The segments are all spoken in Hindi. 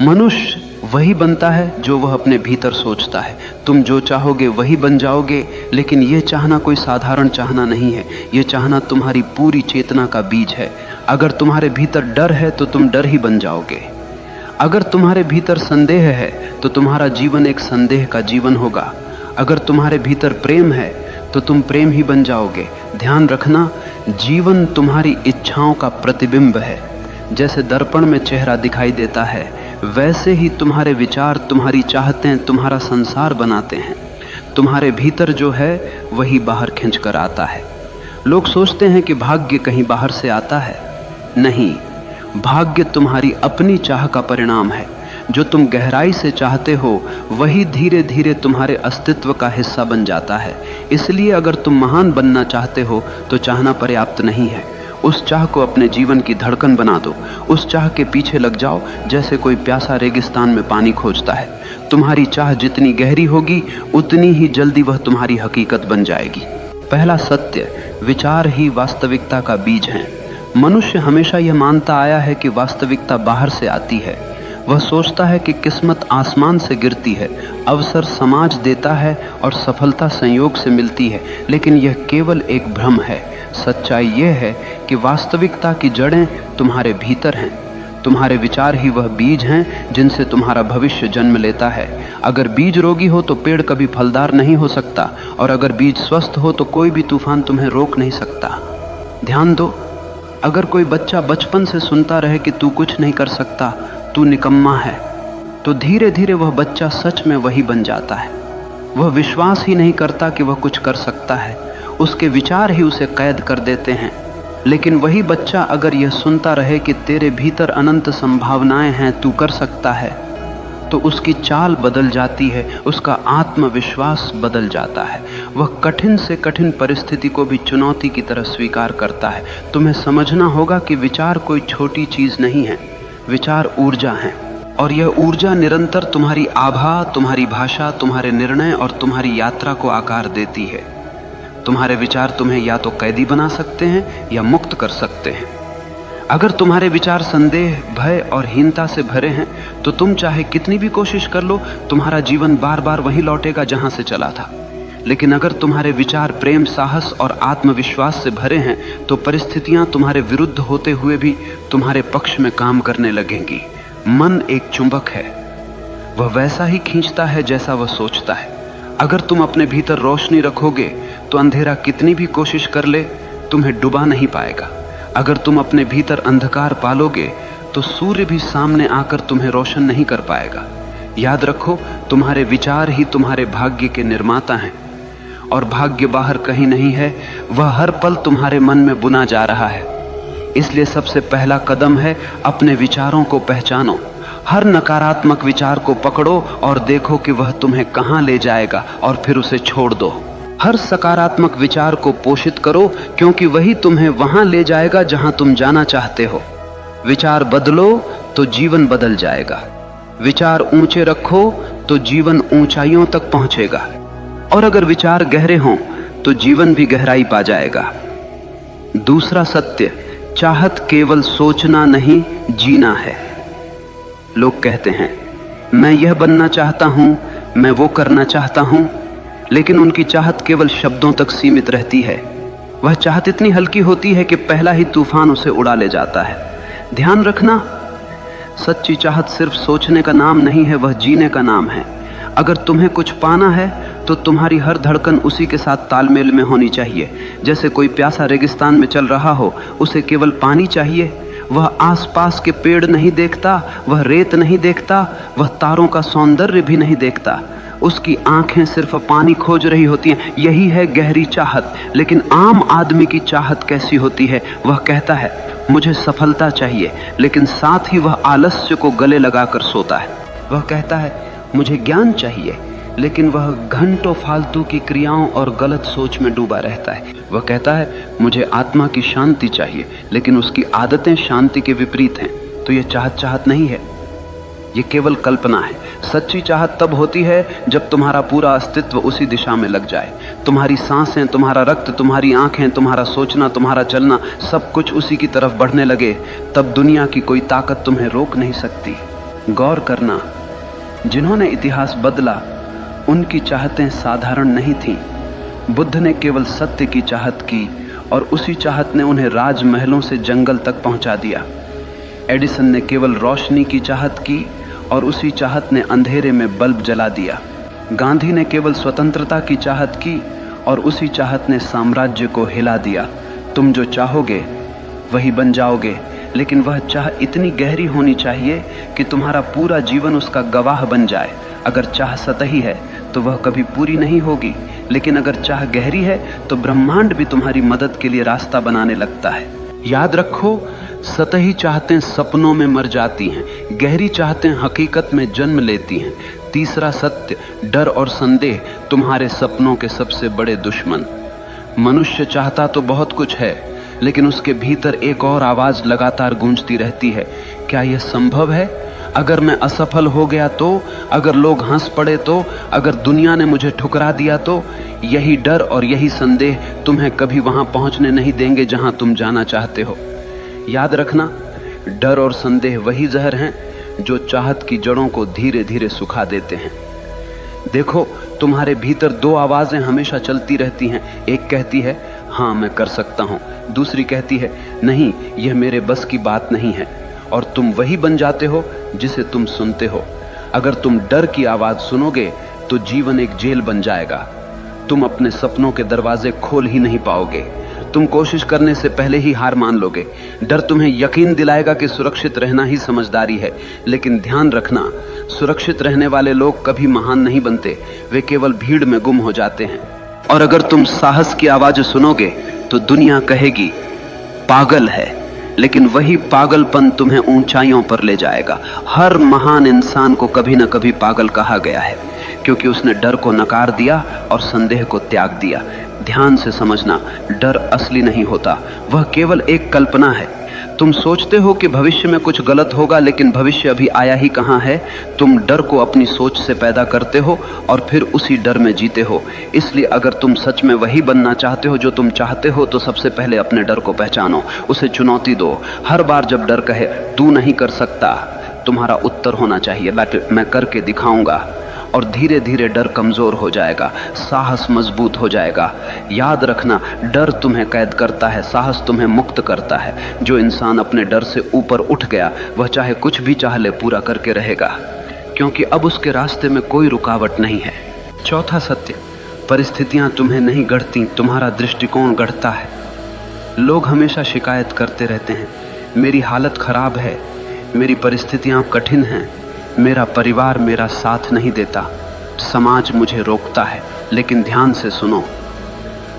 मनुष्य वही बनता है जो वह अपने भीतर सोचता है। तुम जो चाहोगे वही बन जाओगे, लेकिन यह चाहना कोई साधारण चाहना नहीं है। यह चाहना तुम्हारी पूरी चेतना का बीज है। अगर तुम्हारे भीतर डर है तो तुम डर ही बन जाओगे। अगर तुम्हारे भीतर संदेह है तो तुम्हारा जीवन एक संदेह का जीवन होगा। अगर तुम्हारे भीतर प्रेम है तो तुम प्रेम ही बन जाओगे। ध्यान रखना, जीवन तुम्हारी इच्छाओं का प्रतिबिंब है। जैसे दर्पण में चेहरा दिखाई देता है, वैसे ही तुम्हारे विचार, तुम्हारी चाहतें तुम्हारा संसार बनाते हैं। तुम्हारे भीतर जो है वही बाहर खींच कर आता है। लोग सोचते हैं कि भाग्य कहीं बाहर से आता है। नहीं, भाग्य तुम्हारी अपनी चाह का परिणाम है। जो तुम गहराई से चाहते हो वही धीरे धीरे तुम्हारे अस्तित्व का हिस्सा बन जाता है। इसलिए अगर तुम महान बनना चाहते हो तो चाहना पर्याप्त नहीं है। उस चाह को अपने जीवन की धड़कन बना दो। उस चाह के पीछे लग जाओ जैसे कोई प्यासा रेगिस्तान में पानी खोजता है। तुम्हारी चाह जितनी गहरी होगी उतनी ही जल्दी वह तुम्हारी हकीकत बन जाएगी। पहला सत्य, विचार ही वास्तविकता का बीज है। मनुष्य हमेशा यह मानता आया है कि वास्तविकता बाहर से आती है। वह सोचता है कि किस्मत आसमान से गिरती है, अवसर समाज देता है और सफलता संयोग से मिलती है, लेकिन यह केवल एक भ्रम है। सच्चाई यह है कि वास्तविकता की जड़ें तुम्हारे भीतर हैं। तुम्हारे विचार ही वह बीज हैं जिनसे तुम्हारा भविष्य जन्म लेता है। अगर बीज रोगी हो तो पेड़ कभी फलदार नहीं हो सकता, और अगर बीज स्वस्थ हो तो कोई भी तूफान तुम्हें रोक नहीं सकता। ध्यान दो, अगर कोई बच्चा बचपन से सुनता रहे कि तू कुछ नहीं कर सकता, तू निकम्मा है, तो धीरे धीरे वह बच्चा सच में वही बन जाता है। वह विश्वास ही नहीं करता कि वह कुछ कर सकता है। उसके विचार ही उसे कैद कर देते हैं। लेकिन वही बच्चा अगर यह सुनता रहे कि तेरे भीतर अनंत संभावनाएं हैं, तू कर सकता है, तो उसकी चाल बदल जाती है, उसका आत्मविश्वास बदल जाता है। वह कठिन से कठिन परिस्थिति को भी चुनौती की तरह स्वीकार करता है। तुम्हें समझना होगा कि विचार कोई छोटी चीज नहीं है। विचार ऊर्जा है, और यह ऊर्जा निरंतर तुम्हारी आभा, तुम्हारी भाषा, तुम्हारे निर्णय और तुम्हारी यात्रा को आकार देती है। तुम्हारे विचार तुम्हें या तो कैदी बना सकते हैं या मुक्त कर सकते हैं। अगर तुम्हारे विचार संदेह, भय और हीनता से भरे हैं तो तुम चाहे कितनी भी कोशिश कर लो, तुम्हारा जीवन बार बार वहीं लौटेगा जहां से चला था। लेकिन अगर तुम्हारे विचार प्रेम, साहस और आत्मविश्वास से भरे हैं तो परिस्थितियां तुम्हारे विरुद्ध होते हुए भी तुम्हारे पक्ष में काम करने लगेंगी। मन एक चुंबक है, वह वैसा ही खींचता है जैसा वह सोचता है। अगर तुम अपने भीतर रोशनी रखोगे तो अंधेरा कितनी भी कोशिश कर ले तुम्हें डुबा नहीं पाएगा। अगर तुम अपने भीतर अंधकार पालोगे तो सूर्य भी सामने आकर तुम्हें रोशन नहीं कर पाएगा। याद रखो, तुम्हारे विचार ही तुम्हारे भाग्य के निर्माता हैं, और भाग्य बाहर कहीं नहीं है, वह हर पल तुम्हारे मन में बुना जा रहा है। इसलिए सबसे पहला कदम है अपने विचारों को पहचानो। हर नकारात्मक विचार को पकड़ो और देखो कि वह तुम्हें कहां ले जाएगा, और फिर उसे छोड़ दो। हर सकारात्मक विचार को पोषित करो, क्योंकि वही तुम्हें वहां ले जाएगा जहां तुम जाना चाहते हो। विचार बदलो तो जीवन बदल जाएगा। विचार ऊंचे रखो तो जीवन ऊंचाइयों तक पहुंचेगा, और अगर विचार गहरे हों तो जीवन भी गहराई पा जाएगा। दूसरा सत्य, चाहत केवल सोचना नहीं, जीना है। लोग कहते हैं, मैं यह बनना चाहता हूं, मैं वो करना चाहता हूं, लेकिन उनकी चाहत केवल शब्दों तक सीमित रहती है। वह चाहत इतनी हल्की होती है कि पहला ही तूफान उसे उड़ा ले जाता है। ध्यान रखना, सच्ची चाहत सिर्फ सोचने का नाम नहीं है, वह जीने का नाम है। अगर तुम्हें कुछ पाना है तो तुम्हारी हर धड़कन उसी के साथ तालमेल में होनी चाहिए। जैसे कोई प्यासा रेगिस्तान में चल रहा हो, उसे केवल पानी चाहिए। वह आसपास के पेड़ नहीं देखता, वह रेत नहीं देखता, वह तारों का सौंदर्य भी नहीं देखता। उसकी आंखें सिर्फ पानी खोज रही होती हैं। यही है गहरी चाहत। लेकिन आम आदमी की चाहत कैसी होती है? वह कहता है, मुझे सफलता चाहिए, लेकिन साथ ही वह आलस्य को गले लगाकर सोता है। वह कहता है, मुझे ज्ञान चाहिए, लेकिन वह घंटों फालतू की क्रियाओं और गलत सोच में डूबा रहता है। वह कहता है, मुझे आत्मा की शांति चाहिए, लेकिन उसकी आदतें शांति के विपरीत हैं। तो यह चाहत नहीं है, ये केवल कल्पना है। सच्ची चाहत तब होती है जब तुम्हारा पूरा अस्तित्व उसी दिशा में लग जाए। तुम्हारी सांसें, तुम्हारा रक्त, तुम्हारी आंखें, तुम्हारा सोचना, तुम्हारा चलना, सब कुछ उसी की तरफ बढ़ने लगे। तब दुनिया की कोई ताकत तुम्हें रोक नहीं सकती। गौर करना, जिन्होंने इतिहास बदला उनकी चाहतें साधारण नहीं थीं। बुद्ध ने केवल सत्य की चाहत की और उसी चाहत ने उन्हें राजमहलों से जंगल तक पहुंचा दिया। एडिसन ने केवल रोशनी की चाहत की और उसी चाहत ने अंधेरे में बल्ब जला दिया। गांधी ने केवल स्वतंत्रता की चाहत की और उसी चाहत ने साम्राज्य को हिला दिया। तुम जो चाहोगे वही बन जाओगे, लेकिन वह चाह इतनी गहरी होनी चाहिए कि तुम्हारा पूरा जीवन उसका गवाह बन जाए। अगर चाह सतही है तो वह कभी पूरी नहीं होगी, लेकिन अगर चाह गहरी है तो ब्रह्मांड भी तुम्हारी मदद के लिए रास्ता बनाने लगता है। याद रखो, सतही चाहतें सपनों में मर जाती हैं, गहरी चाहतें हकीकत में जन्म लेती हैं। तीसरा सत्य, डर और संदेह तुम्हारे सपनों के सबसे बड़े दुश्मन। मनुष्य चाहता तो बहुत कुछ है, लेकिन उसके भीतर एक और आवाज लगातार गूंजती रहती है, क्या यह संभव है? अगर मैं असफल हो गया तो, अगर लोग हंस पड़े तो, अगर दुनिया ने मुझे ठुकरा दिया तो? यही डर और यही संदेह तुम्हें कभी वहां पहुंचने नहीं देंगे जहां तुम जाना चाहते हो। याद रखना, डर और संदेह वही जहर हैं जो चाहत की जड़ों को धीरे धीरे सुखा देते हैं। देखो, तुम्हारे भीतर दो आवाजें हमेशा चलती रहती हैं। एक कहती है हाँ मैं कर सकता हूं, दूसरी कहती है नहीं यह मेरे बस की बात नहीं है। और तुम वही बन जाते हो जिसे तुम सुनते हो। अगर तुम डर की आवाज सुनोगे तो जीवन एक जेल बन जाएगा। तुम अपने सपनों के दरवाजे खोल ही नहीं पाओगे। तुम कोशिश करने से पहले ही हार मान लोगे। डर तुम्हें यकीन दिलाएगा कि सुरक्षित रहना ही समझदारी है, लेकिन ध्यान रखना, सुरक्षित रहने वाले लोग कभी महान नहीं बनते, वे केवल भीड़ में गुम हो जाते हैं। और अगर तुम साहस की आवाज सुनोगे तो दुनिया कहेगी पागल है, लेकिन वही पागलपन तुम्हें ऊंचाइयों पर ले जाएगा। हर महान इंसान को कभी न कभी पागल कहा गया है, क्योंकि उसने डर को नकार दिया और संदेह को त्याग दिया। ध्यान से समझना, डर असली नहीं होता, वह केवल एक कल्पना है। तुम सोचते हो कि भविष्य में कुछ गलत होगा, लेकिन भविष्य अभी आया ही कहां है। तुम डर को अपनी सोच से पैदा करते हो और फिर उसी डर में जीते हो। इसलिए अगर तुम सच में वही बनना चाहते हो जो तुम चाहते हो, तो सबसे पहले अपने डर को पहचानो, उसे चुनौती दो। हर बार जब डर कहे तू नहीं कर सकता, तुम्हारा उत्तर होना चाहिए मैं करके दिखाऊंगा। और धीरे धीरे डर कमजोर हो जाएगा, साहस मजबूत हो जाएगा। याद रखना, डर तुम्हें कैद करता है, साहस तुम्हें मुक्त करता है। जो इंसान अपने डर से ऊपर उठ गया, वह चाहे कुछ भी चाह ले पूरा करके रहेगा, क्योंकि अब उसके रास्ते में कोई रुकावट नहीं है। चौथा सत्य, परिस्थितियां तुम्हें नहीं गढ़ती, तुम्हारा दृष्टिकोण गढ़ता है। लोग हमेशा शिकायत करते रहते हैं, मेरी हालत खराब है, मेरी परिस्थितियां कठिन हैं, मेरा परिवार मेरा साथ नहीं देता, समाज मुझे रोकता है। लेकिन ध्यान से सुनो,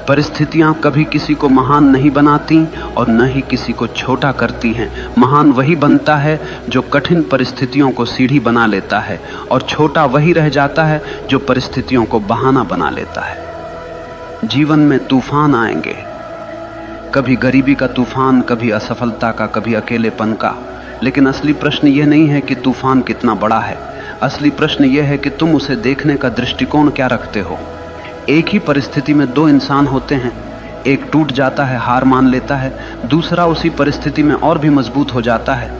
परिस्थितियां कभी किसी को महान नहीं बनाती और न ही किसी को छोटा करती हैं। महान वही बनता है जो कठिन परिस्थितियों को सीढ़ी बना लेता है, और छोटा वही रह जाता है जो परिस्थितियों को बहाना बना लेता है। जीवन में तूफान आएंगे, कभी गरीबी का तूफान, कभी असफलता का, कभी अकेलेपन का। लेकिन असली प्रश्न यह नहीं है कि तूफान कितना बड़ा है, असली प्रश्न यह है कि तुम उसे देखने का दृष्टिकोण क्या रखते हो। एक ही परिस्थिति में दो इंसान होते हैं, एक टूट जाता है, हार मान लेता है, दूसरा उसी परिस्थिति में और भी मजबूत हो जाता है।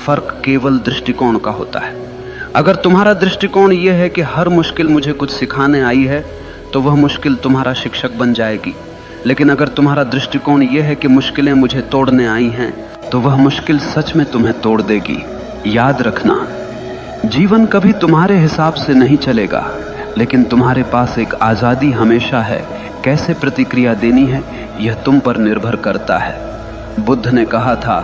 फर्क केवल दृष्टिकोण का होता है। अगर तुम्हारा दृष्टिकोण यह है कि हर मुश्किल मुझे कुछ सिखाने आई है, तो वह मुश्किल तुम्हारा शिक्षक बन जाएगी। लेकिन अगर तुम्हारा दृष्टिकोण यह है कि मुश्किलें मुझे तोड़ने आई हैं, तो वह मुश्किल सच में तुम्हें तोड़ देगी। याद रखना, जीवन कभी तुम्हारे हिसाब से नहीं चलेगा, लेकिन तुम्हारे पास एक आजादी हमेशा है। कैसे प्रतिक्रिया देनी है यह तुम पर निर्भर करता है। बुद्ध ने कहा था,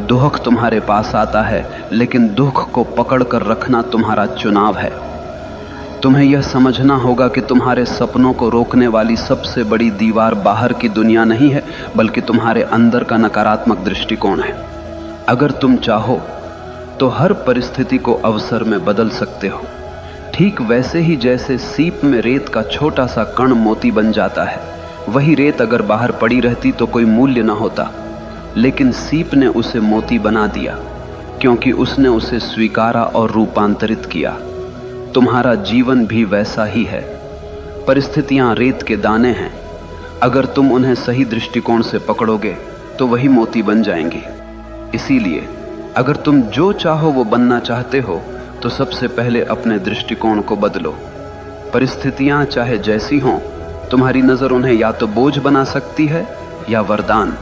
दुख तुम्हारे पास आता है, लेकिन दुख को पकड़ कर रखना तुम्हारा चुनाव है। तुम्हें यह समझना होगा कि तुम्हारे सपनों को रोकने वाली सबसे बड़ी दीवार बाहर की दुनिया नहीं है, बल्कि तुम्हारे अंदर का नकारात्मक दृष्टिकोण है। अगर तुम चाहो तो हर परिस्थिति को अवसर में बदल सकते हो, ठीक वैसे ही जैसे सीप में रेत का छोटा सा कण मोती बन जाता है। वही रेत अगर बाहर पड़ी रहती तो कोई मूल्य न होता, लेकिन सीप ने उसे मोती बना दिया, क्योंकि उसने उसे स्वीकारा और रूपांतरित किया। तुम्हारा जीवन भी वैसा ही है। परिस्थितियां रेत के दाने हैं, अगर तुम उन्हें सही दृष्टिकोण से पकड़ोगे तो वही मोती बन जाएंगी। इसीलिए अगर तुम जो चाहो वो बनना चाहते हो तो सबसे पहले अपने दृष्टिकोण को बदलो। परिस्थितियां चाहे जैसी हों, तुम्हारी नजर उन्हें या तो बोझ बना सकती है या वरदान।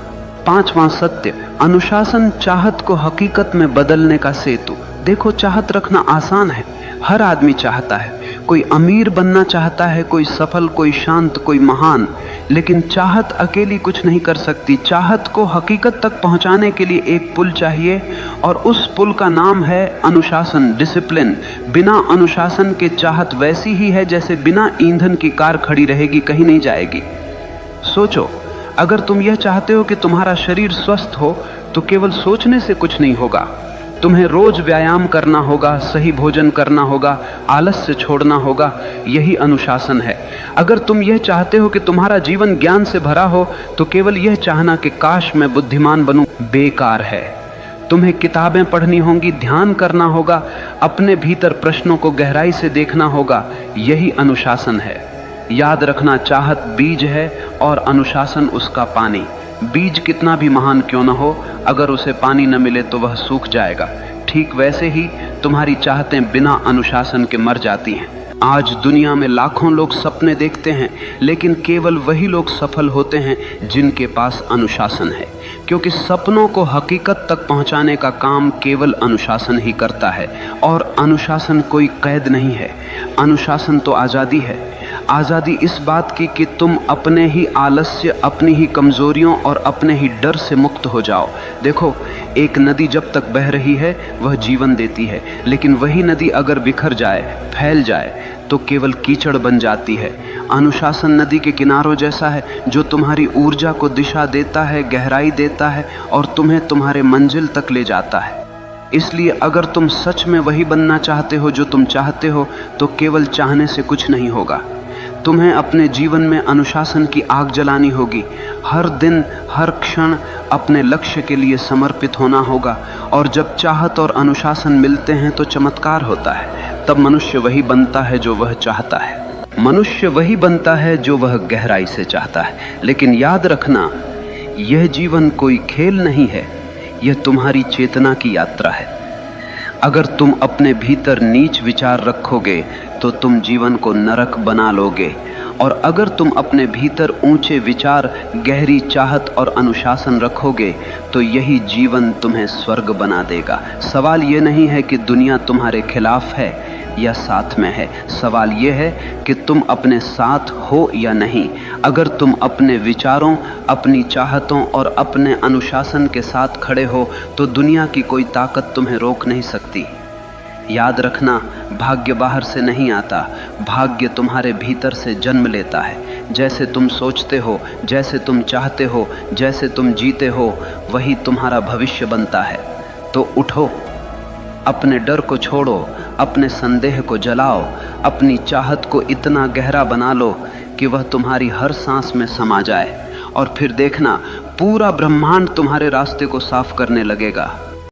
5वां सत्य, अनुशासन चाहत को हकीकत में बदलने का सेतु। देखो, चाहत रखना आसान है, हर आदमी चाहता है। कोई अमीर बनना चाहता है, कोई सफल, कोई शांत, कोई महान, लेकिन चाहत अकेली कुछ नहीं कर सकती। चाहत को हकीकत तक पहुंचाने के लिए एक पुल चाहिए, और उस पुल का नाम है अनुशासन, डिसिप्लिन। बिना अनुशासन के चाहत वैसी ही है जैसे बिना ईंधन की कार खड़ी रहेगी, कहीं नहीं जाएगी। सोचो, अगर तुम यह चाहते हो कि तुम्हारा शरीर स्वस्थ हो तो केवल सोचने से कुछ नहीं होगा। तुम्हें रोज व्यायाम करना होगा, सही भोजन करना होगा, आलस्य छोड़ना होगा। यही अनुशासन है। अगर तुम यह चाहते हो कि तुम्हारा जीवन ज्ञान से भरा हो तो केवल यह चाहना कि काश मैं बुद्धिमान बनूं बेकार है। तुम्हें किताबें पढ़नी होंगी, ध्यान करना होगा, अपने भीतर प्रश्नों को गहराई से देखना होगा। यही अनुशासन है। याद रखना, चाहत बीज है और अनुशासन उसका पानी। बीज कितना भी महान क्यों न हो, अगर उसे पानी न मिले तो वह सूख जाएगा। ठीक वैसे ही तुम्हारी चाहतें बिना अनुशासन के मर जाती हैं। आज दुनिया में लाखों लोग सपने देखते हैं, लेकिन केवल वही लोग सफल होते हैं जिनके पास अनुशासन है, क्योंकि सपनों को हकीकत तक पहुंचाने का काम केवल अनुशासन ही करता है। और अनुशासन कोई कैद नहीं है, अनुशासन तो आज़ादी है। आज़ादी इस बात की कि तुम अपने ही आलस्य, अपनी ही कमजोरियों और अपने ही डर से मुक्त हो जाओ। देखो, एक नदी जब तक बह रही है वह जीवन देती है, लेकिन वही नदी अगर बिखर जाए, फैल जाए तो केवल कीचड़ बन जाती है। अनुशासन नदी के किनारों जैसा है जो तुम्हारी ऊर्जा को दिशा देता है, गहराई देता है और तुम्हें तुम्हारे मंजिल तक ले जाता है। इसलिए अगर तुम सच में वही बनना चाहते हो जो तुम चाहते हो तो केवल चाहने से कुछ नहीं होगा। तुम्हें अपने जीवन में अनुशासन की आग जलानी होगी। हर दिन, हर क्षण अपने लक्ष्य के लिए समर्पित होना होगा। और जब चाहत और अनुशासन मिलते हैं तो चमत्कार होता है। तब मनुष्य वही बनता है जो वह चाहता है। मनुष्य वही बनता है जो वह गहराई से चाहता है। लेकिन याद रखना, यह जीवन कोई खेल नहीं है, यह तुम्हारी चेतना की यात्रा है। अगर तुम अपने भीतर नीच विचार रखोगे तो तुम जीवन को नरक बना लोगे, और अगर तुम अपने भीतर ऊंचे विचार, गहरी चाहत और अनुशासन रखोगे तो यही जीवन तुम्हें स्वर्ग बना देगा। सवाल यह नहीं है कि दुनिया तुम्हारे खिलाफ है या साथ में है, सवाल यह है कि तुम अपने साथ हो या नहीं। अगर तुम अपने विचारों, अपनी चाहतों और अपने अनुशासन के साथ खड़े हो तो दुनिया की कोई ताकत तुम्हें रोक नहीं सकती। याद रखना, भाग्य बाहर से नहीं आता, भाग्य तुम्हारे भीतर से जन्म लेता है। जैसे तुम सोचते हो, जैसे तुम चाहते हो, जैसे तुम जीते हो, वही तुम्हारा भविष्य बनता है। तो उठो, अपने डर को छोड़ो, अपने संदेह को जलाओ, अपनी चाहत को इतना गहरा बना लो कि वह तुम्हारी हर सांस में समा जाए, और फिर देखना पूरा ब्रह्मांड तुम्हारे रास्ते को साफ करने लगेगा।